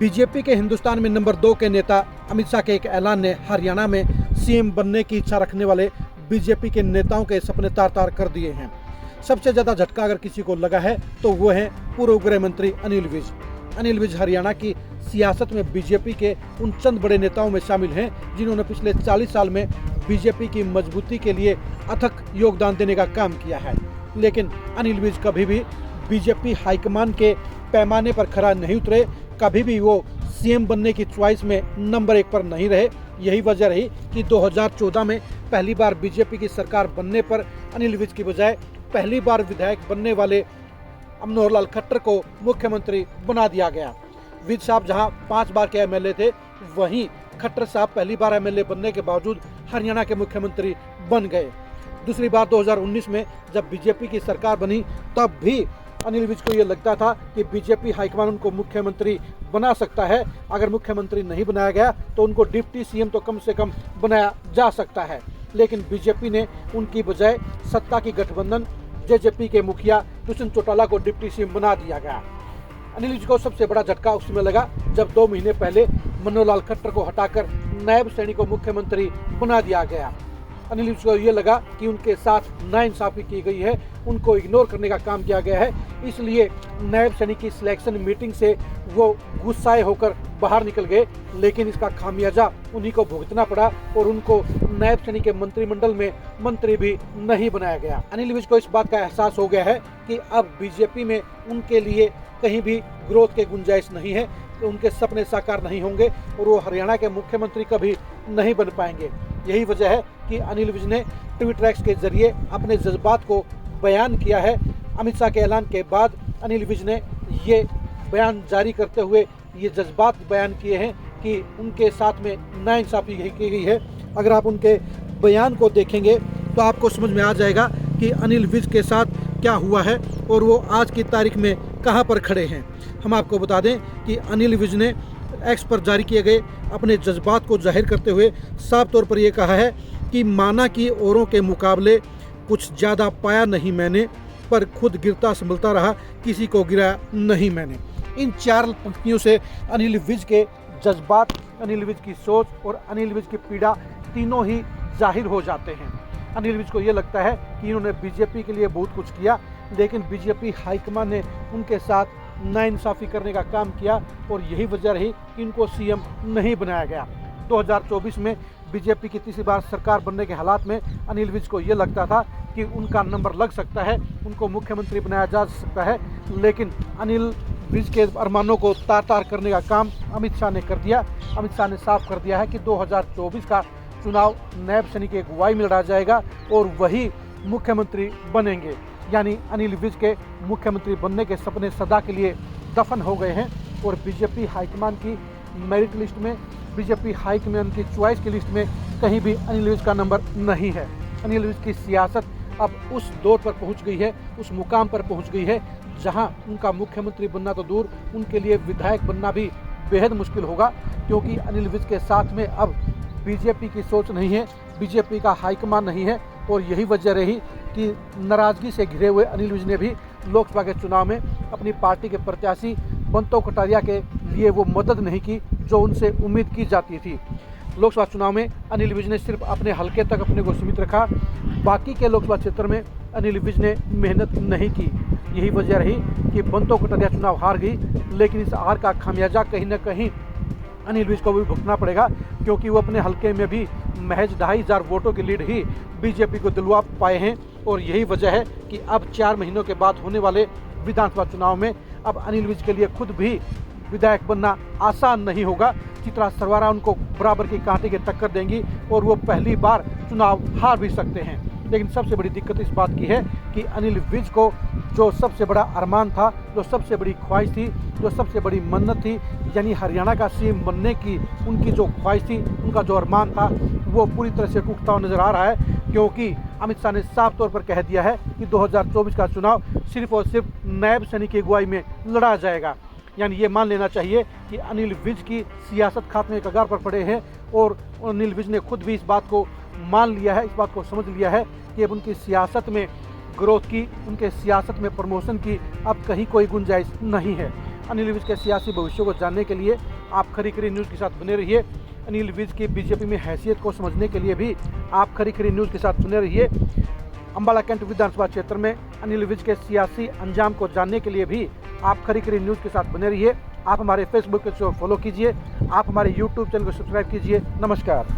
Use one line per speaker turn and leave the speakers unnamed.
BJP के हिंदुस्तान में number 2 के नेता अमित शाह के एक ऐलान ने हरियाणा में सीएम बनने की इच्छा रखने वाले बीजेपी के नेताओं के सपने तार तार कर दिए हैं। सबसे ज्यादा झटका अगर किसी को लगा है तो वो है पूर्व गृह मंत्री अनिल विज। अनिल विज हरियाणा की सियासत में बीजेपी के उन चंद बड़े नेताओं में शामिल हैं जिन्होंने पिछले 40 साल में बीजेपी की मजबूती के लिए अथक योगदान देने का काम किया है। लेकिन अनिल विज कभी भी बीजेपी हाईकमान के पैमाने पर खरा नहीं उतरे, कभी भी वो सीएम बनने की च्वाइस में नंबर 1 पर नहीं रहे। यही वजह रही कि 2014 में पहली बार बीजेपी की सरकार बनने पर अनिल विज की बजाय पहली बार विधायक बनने वाले मनोहर लाल खट्टर को मुख्यमंत्री बना दिया गया। विज साहब जहां 5 बार के एमएलए थे, वहीं खट्टर साहब पहली बार एमएलए बनने के बावजूद हरियाणा के मुख्यमंत्री बन गए। दूसरी बार 2019 में जब बीजेपी की सरकार बनी, तब भी अनिल विज को ये लगता था कि बीजेपी हाईकमान उनको मुख्यमंत्री बना सकता है। अगर मुख्यमंत्री नहीं बनाया गया तो उनको डिप्टी सीएम तो कम से कम बनाया जा सकता है। लेकिन बीजेपी ने उनकी बजाय सत्ता की गठबंधन जेजेपी के मुखिया दुष्यंत चौटाला को डिप्टी सीएम बना दिया गया। अनिल विज को सबसे बड़ा झटका उस समय लगा जब 2 महीने पहले मनोहर लाल खट्टर को हटाकर नायब सैनी को मुख्यमंत्री बना दिया गया। अनिल विज को ये लगा कि उनके साथ नाइंसाफी की गई है, उनको इग्नोर करने का काम किया गया है, इसलिए नायब सैनी की सिलेक्शन मीटिंग से वो गुस्साए होकर बाहर निकल गए। लेकिन इसका खामियाजा उन्हीं को भुगतना पड़ा और उनको नायब सैनी के मंत्रिमंडल में मंत्री भी नहीं बनाया गया। अनिल विज को इस बात का एहसास हो गया है कि अब बीजेपी में उनके लिए कहीं भी ग्रोथ के गुंजाइश नहीं है, तो उनके सपने साकार नहीं होंगे और वो हरियाणा के मुख्यमंत्री कभी नहीं बन पाएंगे। यही वजह है कि अनिल विज ने ट्वीट एक्स के जरिए अपने जज्बात को बयान किया है। अमित शाह के ऐलान के बाद अनिल विज ने ये बयान जारी करते हुए ये जज्बात बयान किए हैं कि उनके साथ में नाइंसाफी की गई है। अगर आप उनके बयान को देखेंगे तो आपको समझ में आ जाएगा कि अनिल विज के साथ क्या हुआ है और वो आज की तारीख में कहां पर खड़े हैं। हम आपको बता दें कि अनिल विज ने एक्स पर जारी किए गए अपने जज्बात को जाहिर करते हुए साफ तौर पर यह कहा है कि माना कि औरों के मुकाबले कुछ ज़्यादा पाया नहीं मैंने, पर खुद गिरता संभलता रहा, किसी को गिराया नहीं मैंने। इन 4 पंक्तियों से अनिल विज के जज्बात, अनिल विज की सोच और अनिल विज की पीड़ा तीनों ही जाहिर हो जाते हैं। अनिल विज को ये लगता है कि इन्होंने बीजेपी के लिए बहुत कुछ किया, लेकिन बीजेपी हाईकमान ने उनके साथ नाइंसाफी करने का काम किया और यही वजह रही कि इनको सीएम नहीं बनाया गया। 2024 में बीजेपी की तीसरी बार सरकार बनने के हालात में अनिल विज को ये लगता था कि उनका नंबर लग सकता है, उनको मुख्यमंत्री बनाया जा सकता है। लेकिन अनिल विज के अरमानों को तार तार करने का काम अमित शाह ने कर दिया। अमित शाह ने साफ कर दिया है कि 2024 का चुनाव नायब सैनी की अगुवाई में लड़ा जाएगा और वही मुख्यमंत्री बनेंगे। यानी अनिल विज के मुख्यमंत्री बनने के सपने सदा के लिए दफन हो गए हैं और बीजेपी हाईकमान की मेरिट लिस्ट में, बीजेपी हाईकमान की चॉइस की लिस्ट में कहीं भी अनिल विज का नंबर नहीं है। अनिल विज की सियासत अब उस दौर पर पहुंच गई है, उस मुकाम पर पहुंच गई है जहां उनका मुख्यमंत्री बनना तो दूर, उनके लिए विधायक बनना भी बेहद मुश्किल होगा, क्योंकि अनिल विज के साथ में अब बीजेपी की सोच नहीं है, बीजेपी का हाईकमान नहीं है। और यही वजह रही कि नाराजगी से घिरे हुए अनिल विज ने भी लोकसभा के चुनाव में अपनी पार्टी के प्रत्याशी बंतो कटारिया के लिए वो मदद नहीं की जो उनसे उम्मीद की जाती थी। लोकसभा चुनाव में अनिल विज ने सिर्फ अपने हलके तक अपने को सीमित रखा, बाकी के लोकसभा क्षेत्र में अनिल विज ने मेहनत नहीं की। यही वजह रही कि बंतो कटारिया चुनाव हार गई, लेकिन इस हार का खामियाजा कहीं न कहीं अनिल विज को भी भुगतना पड़ेगा, क्योंकि वो अपने हलके में भी महज 2500 वोटों की लीड ही बीजेपी को दिलवा पाए हैं। और यही वजह है कि अब 4 महीनों के बाद होने वाले विधानसभा चुनाव में अब अनिल विज के लिए खुद भी विधायक बनना आसान नहीं होगा। चित्रा सरवारा उनको बराबर की कांटे की टक्कर देंगी और वो पहली बार चुनाव हार भी सकते हैं। लेकिन सबसे बड़ी दिक्कत इस बात की है कि अनिल विज को जो सबसे बड़ा अरमान था, जो सबसे बड़ी ख्वाहिश थी, जो सबसे बड़ी मन्नत थी, यानी हरियाणा का सीएम बनने की उनकी जो ख्वाहिश थी, उनका जो अरमान था, वो पूरी तरह से टूटता हुआ नजर आ रहा है। क्योंकि अमित शाह ने साफ तौर पर कह दिया है कि 2024 का चुनाव सिर्फ और सिर्फ नायब सैनी की अगुवाई में लड़ा जाएगा। यानी ये मान लेना चाहिए कि अनिल विज की सियासत खात्मे के कगार पर पड़े हैं और अनिल विज ने खुद भी इस बात को मान लिया है, इस बात को समझ लिया है कि अब उनकी सियासत में ग्रोथ की, उनके सियासत में प्रमोशन की अब कहीं कोई गुंजाइश नहीं है। अनिल विज के सियासी भविष्य को जानने के लिए आप खरी खरी न्यूज़ के साथ बने रहिए। अनिल विज की बीजेपी में हैसियत को समझने के लिए भी आप खरी खरी न्यूज़ के साथ बने रहिए। अम्बाला कैंट विधानसभा क्षेत्र में अनिल विज के सियासी अंजाम को जानने के लिए भी आप खरी खरी न्यूज़ के साथ बने रहिए। आप हमारे फेसबुक को फॉलो कीजिए, आप हमारे यूट्यूब चैनल को सब्सक्राइब कीजिए। नमस्कार।